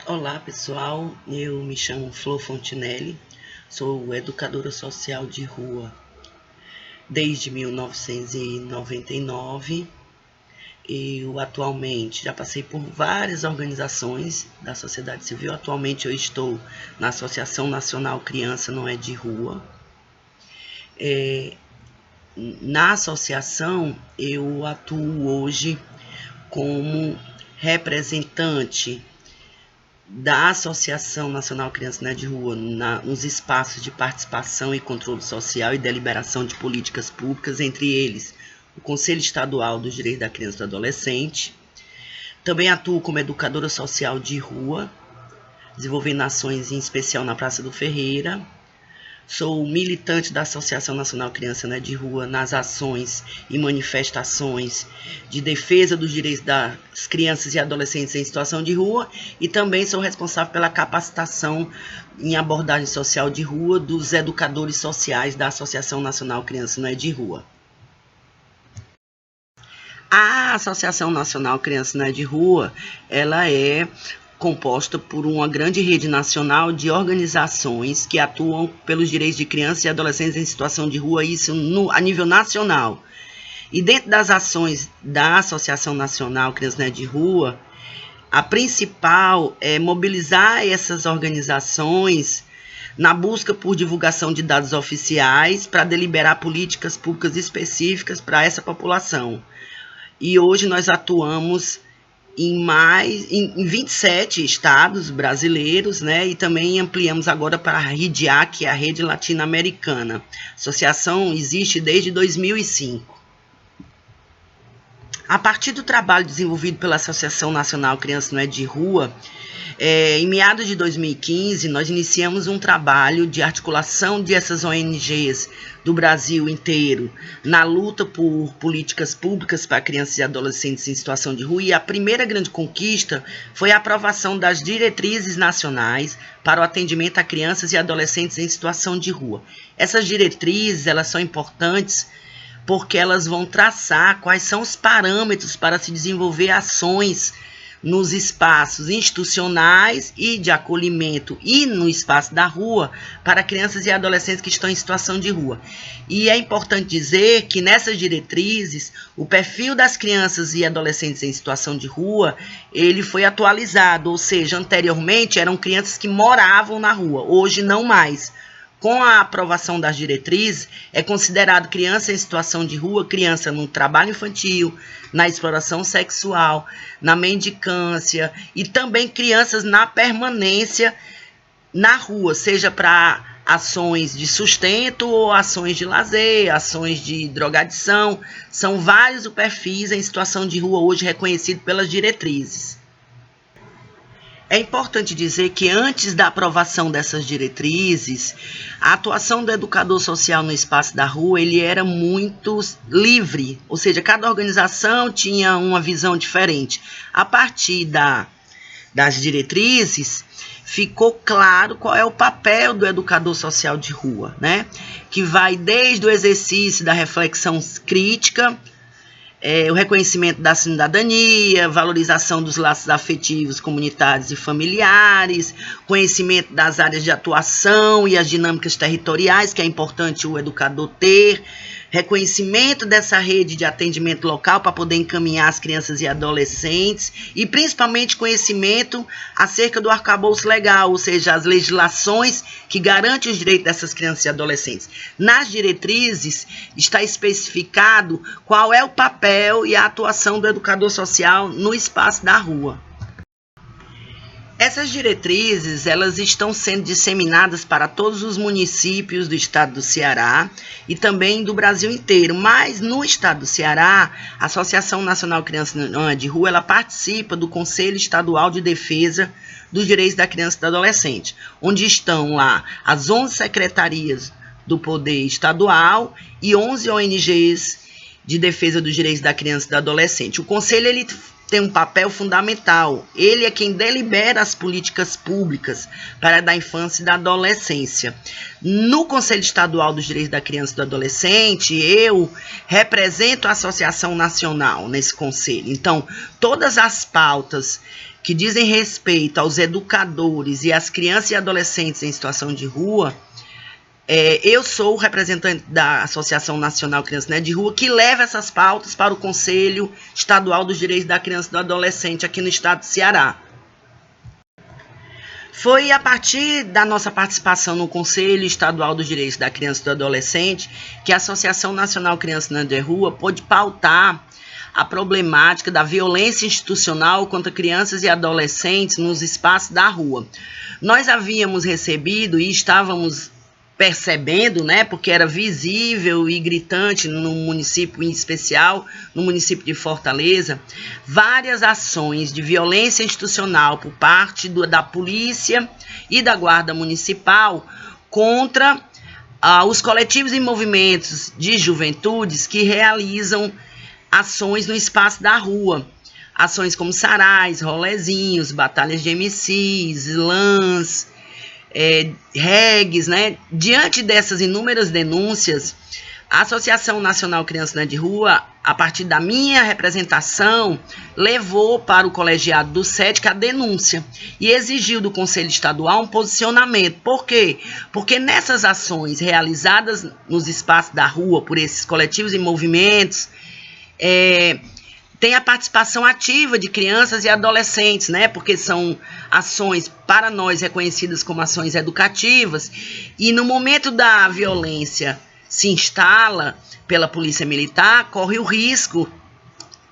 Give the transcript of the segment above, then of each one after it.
Olá pessoal, eu me chamo Flor Fontinelli, sou educadora social de rua desde 1999. Eu atualmente já passei por várias organizações da sociedade civil. Atualmente eu estou na Associação Nacional Criança Não é de Rua. Na associação eu atuo hoje como representante da Associação Nacional Criança Não é de Rua nos espaços de participação e controle social e deliberação de políticas públicas, entre eles o Conselho Estadual dos Direitos da Criança e do Adolescente. Também atuo como educadora social de rua, desenvolvendo ações em especial na Praça do Ferreira. Sou militante da Associação Nacional Criança Não é de Rua nas ações e manifestações de defesa dos direitos das crianças e adolescentes em situação de rua, e também sou responsável pela capacitação em abordagem social de rua dos educadores sociais da Associação Nacional Criança Não é de Rua. A Associação Nacional Criança Não é de Rua, ela é composta por uma grande rede nacional de organizações que atuam pelos direitos de crianças e adolescentes em situação de rua, isso a nível nacional. E dentro das ações da Associação Nacional Criança Não é de Rua, a principal é mobilizar essas organizações na busca por divulgação de dados oficiais para deliberar políticas públicas específicas para essa população. E hoje nós atuamos em 27 estados brasileiros, né? E também ampliamos agora para a RIDIA, que é a Rede Latino-Americana. A associação existe desde 2005. A partir do trabalho desenvolvido pela Associação Nacional Criança Não é de Rua, em meados de 2015, nós iniciamos um trabalho de articulação dessas ONGs do Brasil inteiro na luta por políticas públicas para crianças e adolescentes em situação de rua. E a primeira grande conquista foi a aprovação das diretrizes nacionais para o atendimento a crianças e adolescentes em situação de rua. Essas diretrizes, elas são importantes porque elas vão traçar quais são os parâmetros para se desenvolver ações nos espaços institucionais e de acolhimento e no espaço da rua para crianças e adolescentes que estão em situação de rua. E é importante dizer que nessas diretrizes, o perfil das crianças e adolescentes em situação de rua, ele foi atualizado, ou seja, anteriormente eram crianças que moravam na rua, hoje não mais. Com a aprovação das diretrizes, é considerado criança em situação de rua, criança no trabalho infantil, na exploração sexual, na mendicância e também crianças na permanência na rua, seja para ações de sustento ou ações de lazer, ações de drogadição. São vários os perfis em situação de rua hoje reconhecidos pelas diretrizes. É importante dizer que antes da aprovação dessas diretrizes, a atuação do educador social no espaço da rua, ele era muito livre, ou seja, cada organização tinha uma visão diferente. A partir das diretrizes, ficou claro qual é o papel do educador social de rua, né? Que vai desde o exercício da reflexão crítica, o reconhecimento da cidadania, valorização dos laços afetivos, comunitários e familiares, conhecimento das áreas de atuação e as dinâmicas territoriais, que é importante o educador ter, reconhecimento dessa rede de atendimento local para poder encaminhar as crianças e adolescentes, e principalmente conhecimento acerca do arcabouço legal, ou seja, as legislações que garantem os direitos dessas crianças e adolescentes. Nas diretrizes está especificado qual é o papel e a atuação do educador social no espaço da rua. Essas diretrizes, elas estão sendo disseminadas para todos os municípios do estado do Ceará e também do Brasil inteiro, mas no estado do Ceará, a Associação Nacional Criança Não é de Rua, ela participa do Conselho Estadual de Defesa dos Direitos da Criança e do Adolescente, onde estão lá as 11 secretarias do Poder Estadual e 11 ONGs de defesa dos direitos da criança e do adolescente. O Conselho, ele tem um papel fundamental. Ele é quem delibera as políticas públicas para a infância e da adolescência. No Conselho Estadual dos Direitos da Criança e do Adolescente, eu represento a Associação Nacional nesse conselho. Então, todas as pautas que dizem respeito aos educadores e às crianças e adolescentes em situação de rua, eu sou o representante da Associação Nacional Criança Não é de Rua, que leva essas pautas para o Conselho Estadual dos Direitos da Criança e do Adolescente aqui no estado do Ceará. Foi a partir da nossa participação no Conselho Estadual dos Direitos da Criança e do Adolescente que a Associação Nacional Criança Não é de Rua pôde pautar a problemática da violência institucional contra crianças e adolescentes nos espaços da rua. Nós havíamos recebido e estávamos percebendo, né, porque era visível e gritante no município, em especial no município de Fortaleza, várias ações de violência institucional por parte da polícia e da guarda municipal contra os coletivos e movimentos de juventudes que realizam ações no espaço da rua. Ações como sarais, rolezinhos, batalhas de MCs, slams, regs, né? Diante dessas inúmeras denúncias, a Associação Nacional Criança Não é de Rua, a partir da minha representação, levou para o colegiado do SEDC a denúncia e exigiu do Conselho Estadual um posicionamento. Por quê? Porque nessas ações realizadas nos espaços da rua por esses coletivos e movimentos, tem a participação ativa de crianças e adolescentes, né? Porque são ações, para nós, reconhecidas como ações educativas, e no momento da violência se instala pela polícia militar, corre o risco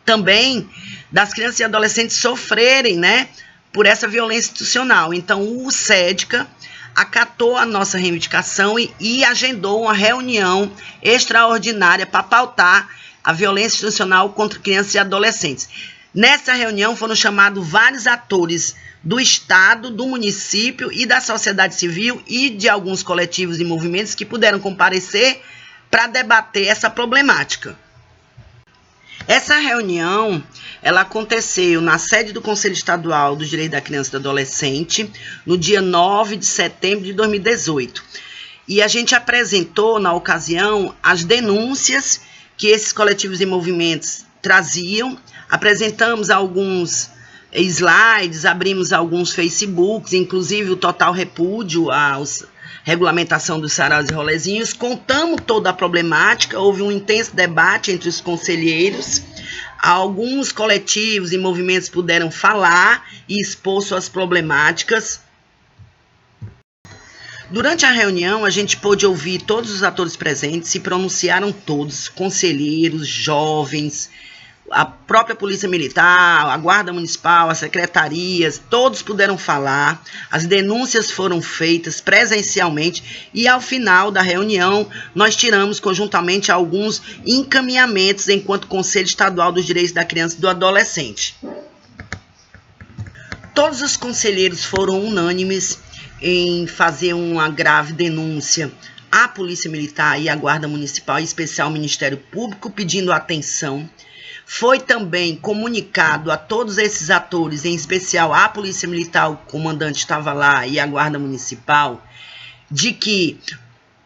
também das crianças e adolescentes sofrerem, né, por essa violência institucional. Então, o SEDCA acatou a nossa reivindicação e agendou uma reunião extraordinária para pautar a violência institucional contra crianças e adolescentes. Nessa reunião foram chamados vários atores do Estado, do município e da sociedade civil e de alguns coletivos e movimentos que puderam comparecer para debater essa problemática. Essa reunião, ela aconteceu na sede do Conselho Estadual dos Direitos da Criança e do Adolescente, no dia 9 de setembro de 2018. E a gente apresentou, na ocasião, as denúncias que esses coletivos e movimentos traziam, apresentamos alguns slides, abrimos alguns Facebooks, inclusive o total repúdio à regulamentação dos saraus e rolezinhos, contamos toda a problemática, houve um intenso debate entre os conselheiros, alguns coletivos e movimentos puderam falar e expor suas problemáticas. Durante a reunião, a gente pôde ouvir todos os atores presentes, se pronunciaram todos, conselheiros, jovens, a própria Polícia Militar, a Guarda Municipal, as secretarias, todos puderam falar, as denúncias foram feitas presencialmente e, ao final da reunião, nós tiramos conjuntamente alguns encaminhamentos enquanto Conselho Estadual dos Direitos da Criança e do Adolescente. Todos os conselheiros foram unânimes em fazer uma grave denúncia à Polícia Militar e à Guarda Municipal, em especial ao Ministério Público, pedindo atenção. Foi também comunicado a todos esses atores, em especial à Polícia Militar, o comandante estava lá, e à Guarda Municipal, de que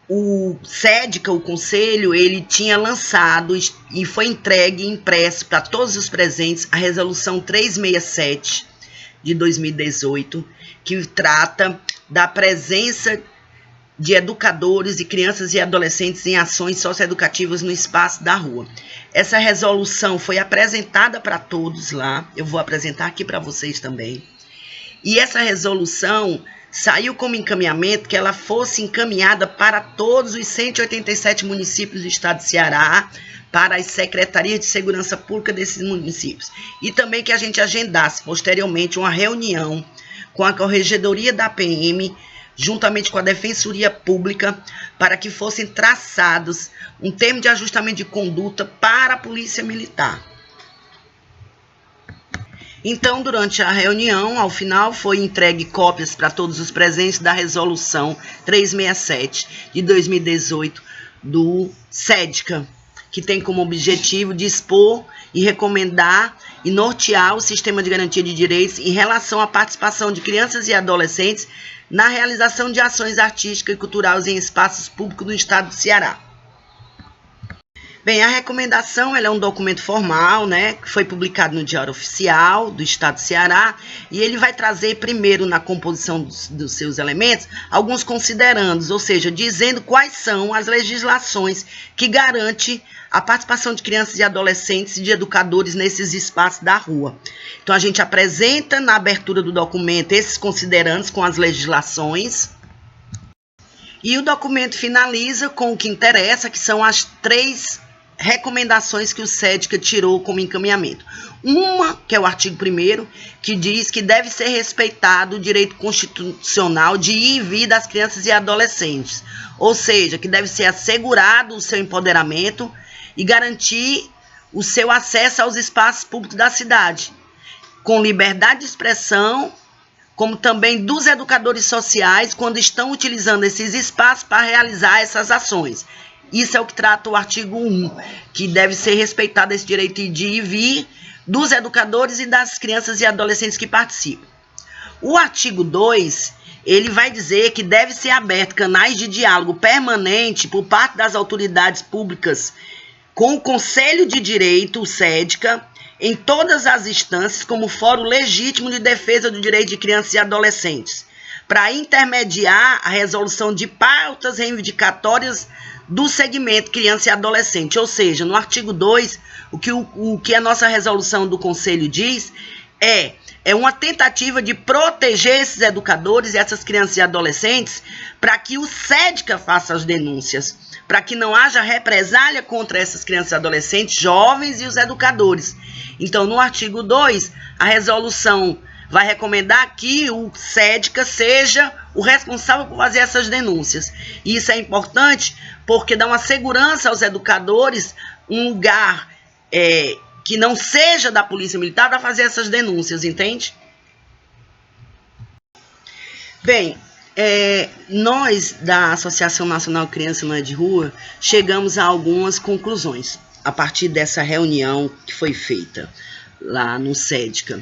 o SEDCA, o Conselho, ele tinha lançado e foi entregue e impresso para todos os presentes a Resolução 367 de 2018, que trata da presença de educadores e crianças e adolescentes em ações socioeducativas no espaço da rua. Essa resolução foi apresentada para todos lá, eu vou apresentar aqui para vocês também. E essa resolução saiu como encaminhamento que ela fosse encaminhada para todos os 187 municípios do estado de Ceará, para as secretarias de segurança pública desses municípios. E também que a gente agendasse posteriormente uma reunião com a Corregedoria da PM, juntamente com a Defensoria Pública, para que fossem traçados um termo de ajustamento de conduta para a Polícia Militar. Então, durante a reunião, ao final, foi entregue cópias para todos os presentes da Resolução 367 de 2018 do SEDCA, que tem como objetivo dispor e recomendar e nortear o sistema de garantia de direitos em relação à participação de crianças e adolescentes na realização de ações artísticas e culturais em espaços públicos do estado do Ceará. Bem, a recomendação ela é um documento formal, né, que foi publicado no Diário Oficial do Estado do Ceará, e ele vai trazer primeiro na composição dos seus elementos alguns considerandos, ou seja, dizendo quais são as legislações que garantem a participação de crianças e adolescentes e de educadores nesses espaços da rua. Então, a gente apresenta na abertura do documento esses considerandos com as legislações, e o documento finaliza com o que interessa, que são as 3 recomendações que o SEDCA tirou como encaminhamento. Uma, que é o artigo 1º, que diz que deve ser respeitado o direito constitucional de ir e vir das crianças e adolescentes, ou seja, que deve ser assegurado o seu empoderamento e garantir o seu acesso aos espaços públicos da cidade, com liberdade de expressão, como também dos educadores sociais, quando estão utilizando esses espaços para realizar essas ações. Isso é o que trata o artigo 1, que deve ser respeitado esse direito de ir e vir dos educadores e das crianças e adolescentes que participam. O artigo 2, ele vai dizer que deve ser aberto canais de diálogo permanente por parte das autoridades públicas com o Conselho de Direito, o SEDCA, em todas as instâncias como fórum legítimo de defesa do direito de crianças e adolescentes, para intermediar a resolução de pautas reivindicatórias do segmento criança e adolescente. Ou seja, no artigo 2, o que a nossa resolução do Conselho diz é uma tentativa de proteger esses educadores e essas crianças e adolescentes para que o SEDCA faça as denúncias, para que não haja represália contra essas crianças e adolescentes, jovens e os educadores. Então, no artigo 2, a resolução vai recomendar que o SEDCA seja o responsável por fazer essas denúncias. E isso é importante porque dá uma segurança aos educadores, um lugar que não seja da Polícia Militar para fazer essas denúncias, entende? Bem, nós da Associação Nacional Criança Não é de Rua chegamos a algumas conclusões a partir dessa reunião que foi feita lá no SEDCA.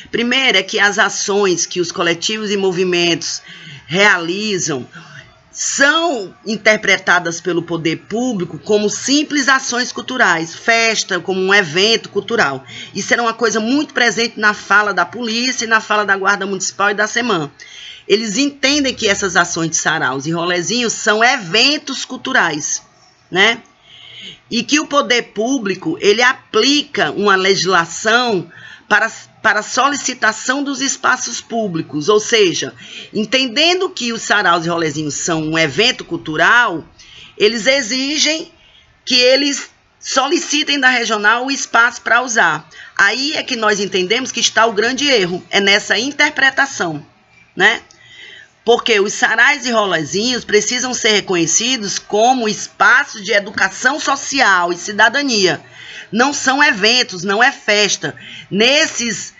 Primeiro é que as ações que os coletivos e movimentos realizam são interpretadas pelo poder público como simples ações culturais, festa, como um evento cultural. Isso era uma coisa muito presente na fala da polícia e na fala da Guarda Municipal e da SEMAN. Eles entendem que essas ações de saraus e rolezinhos são eventos culturais, né? E que o poder público, ele aplica uma legislação para solicitação dos espaços públicos, ou seja, entendendo que os saraus e rolezinhos são um evento cultural, eles exigem que eles solicitem da regional o espaço para usar. Aí é que nós entendemos que está o grande erro, é nessa interpretação, né? Porque os sarais e rolezinhos precisam ser reconhecidos como espaços de educação social e cidadania. Não são eventos, não é festa. Nessas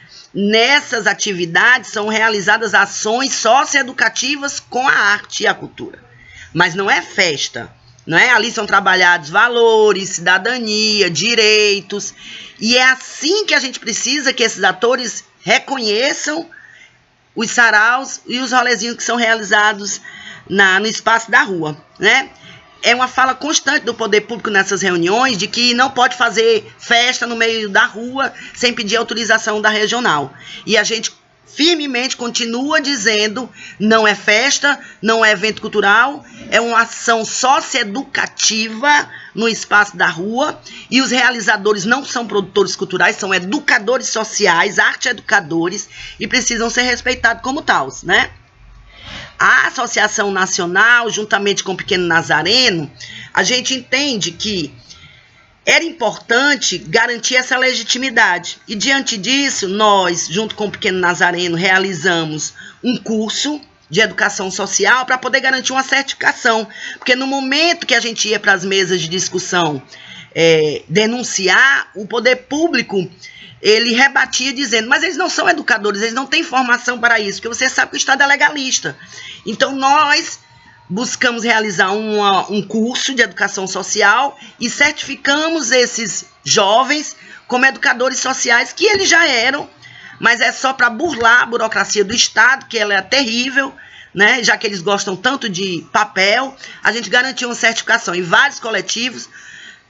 atividades são realizadas ações socioeducativas com a arte e a cultura. Mas não é festa, não é? Ali são trabalhados valores, cidadania, direitos. E é assim que a gente precisa que esses atores reconheçam os saraus e os rolezinhos que são realizados no espaço da rua, né? É uma fala constante do poder público nessas reuniões de que não pode fazer festa no meio da rua sem pedir autorização da regional. E a gente firmemente continua dizendo, não é festa, não é evento cultural, é uma ação socioeducativa no espaço da rua, e os realizadores não são produtores culturais, são educadores sociais, arte-educadores, e precisam ser respeitados como tals, né? A Associação Nacional, juntamente com o Pequeno Nazareno, a gente entende que era importante garantir essa legitimidade. E, diante disso, nós, junto com o Pequeno Nazareno, realizamos um curso de educação social para poder garantir uma certificação. Porque no momento que a gente ia para as mesas de discussão denunciar, o poder público, ele rebatia dizendo, mas eles não são educadores, eles não têm formação para isso, porque você sabe que o Estado é legalista. Então, nós buscamos realizar um curso de educação social e certificamos esses jovens como educadores sociais, que eles já eram, mas é só para burlar a burocracia do Estado, que ela é terrível, né? Já que eles gostam tanto de papel, a gente garantiu uma certificação em vários coletivos,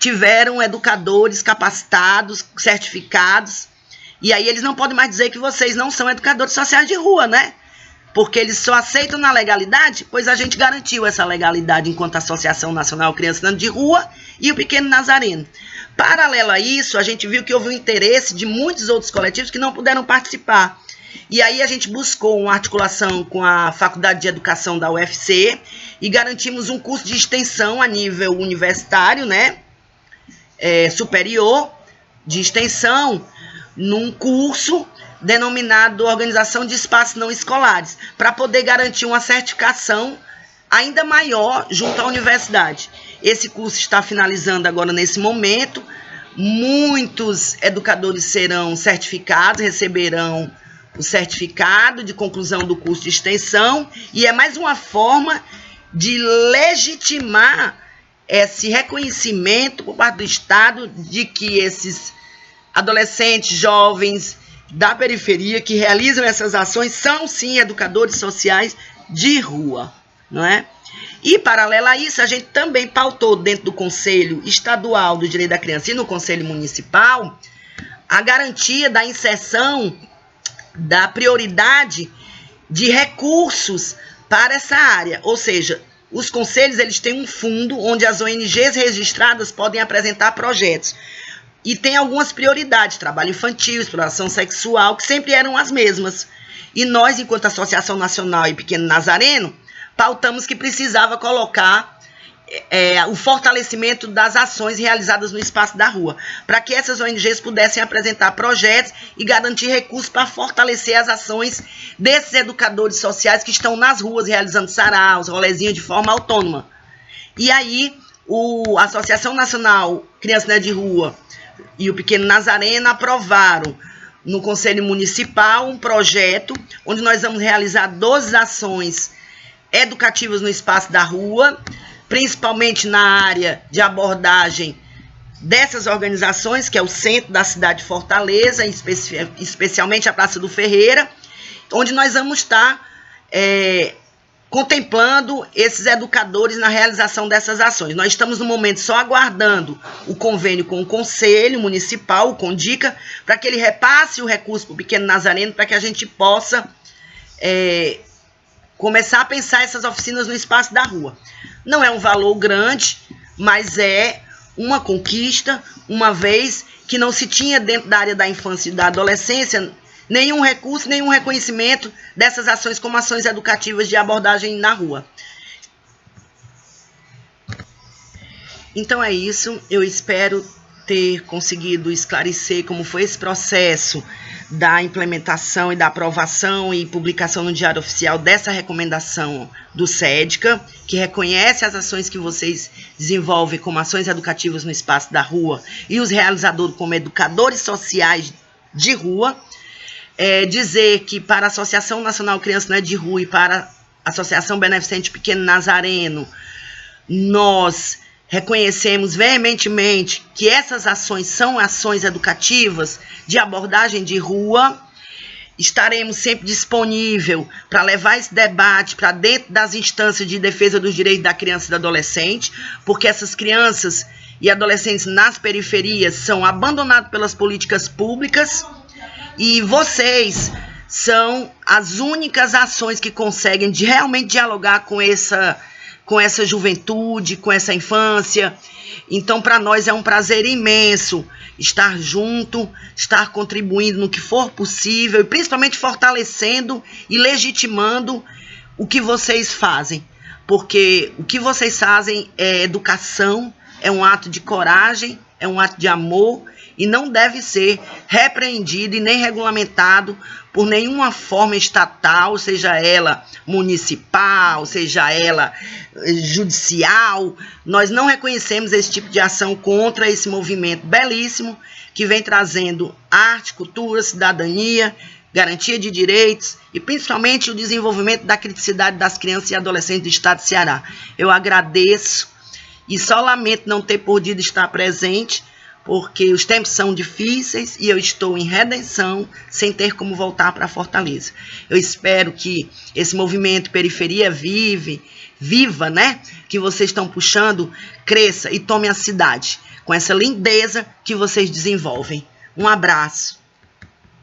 tiveram educadores capacitados, certificados, e aí eles não podem mais dizer que vocês não são educadores sociais de rua, né? Porque eles só aceitam na legalidade, pois a gente garantiu essa legalidade enquanto Associação Nacional Criança de Rua e o Pequeno Nazareno. Paralelo a isso, a gente viu que houve um interesse de muitos outros coletivos que não puderam participar. E aí a gente buscou uma articulação com a Faculdade de Educação da UFC e garantimos um curso de extensão a nível universitário, né? Superior de extensão, num curso denominado Organização de Espaços Não Escolares, para poder garantir uma certificação ainda maior junto à universidade. Esse curso está finalizando agora nesse momento. Muitos educadores serão certificados, receberão o certificado de conclusão do curso de extensão, e é mais uma forma de legitimar esse reconhecimento por parte do Estado de que esses adolescentes, jovens da periferia que realizam essas ações são, sim, educadores sociais de rua, não é? E, paralelo a isso, a gente também pautou dentro do Conselho Estadual do Direito da Criança e no Conselho Municipal a garantia da inserção da prioridade de recursos para essa área, ou seja, os conselhos eles têm um fundo onde as ONGs registradas podem apresentar projetos. E tem algumas prioridades, trabalho infantil, exploração sexual, que sempre eram as mesmas. E nós, enquanto Associação Nacional e Pequeno Nazareno, pautamos que precisava colocar o fortalecimento das ações realizadas no espaço da rua, para que essas ONGs pudessem apresentar projetos e garantir recursos para fortalecer as ações desses educadores sociais que estão nas ruas realizando saraus, rolezinhos de forma autônoma. E aí, a Associação Nacional Criança de Rua e o Pequeno Nazareno aprovaram no Conselho Municipal um projeto onde nós vamos realizar 12 ações educativas no espaço da rua, principalmente na área de abordagem dessas organizações, que é o centro da cidade de Fortaleza, especialmente a Praça do Ferreira, onde nós vamos estar contemplando esses educadores na realização dessas ações. Nós estamos, no momento, só aguardando o convênio com o Conselho Municipal, o CONDICA, para que ele repasse o recurso para o Pequeno Nazareno, para que a gente possa começar a pensar essas oficinas no espaço da rua. Não é um valor grande, mas é uma conquista, uma vez que não se tinha dentro da área da infância e da adolescência nenhum recurso, nenhum reconhecimento dessas ações como ações educativas de abordagem na rua. Então é isso, eu espero ter conseguido esclarecer como foi esse processo da implementação e da aprovação e publicação no Diário Oficial dessa recomendação do SEDCA, que reconhece as ações que vocês desenvolvem como ações educativas no espaço da rua e os realizadores como educadores sociais de rua. Dizer que para a Associação Nacional Criança de Rua e para a Associação Beneficente Pequeno Nazareno, nós reconhecemos veementemente que essas ações são ações educativas de abordagem de rua. Estaremos sempre disponíveis para levar esse debate para dentro das instâncias de defesa dos direitos da criança e do adolescente, porque essas crianças e adolescentes nas periferias são abandonados pelas políticas públicas. E vocês são as únicas ações que conseguem realmente dialogar com essa juventude, com essa infância. Então, para nós é um prazer imenso estar junto, estar contribuindo no que for possível, e principalmente fortalecendo e legitimando o que vocês fazem. Porque o que vocês fazem é educação, é um ato de coragem, é um ato de amor, e não deve ser repreendido e nem regulamentado por nenhuma forma estatal, seja ela municipal, seja ela judicial. Nós não reconhecemos esse tipo de ação contra esse movimento belíssimo que vem trazendo arte, cultura, cidadania, garantia de direitos e principalmente o desenvolvimento da criticidade das crianças e adolescentes do estado de Ceará. Eu agradeço e só lamento não ter podido estar presente, porque os tempos são difíceis e eu estou em redenção sem ter como voltar para Fortaleza. Eu espero que esse movimento Periferia Viva, né, que vocês estão puxando, cresça e tome a cidade. com essa lindeza que vocês desenvolvem. Um abraço.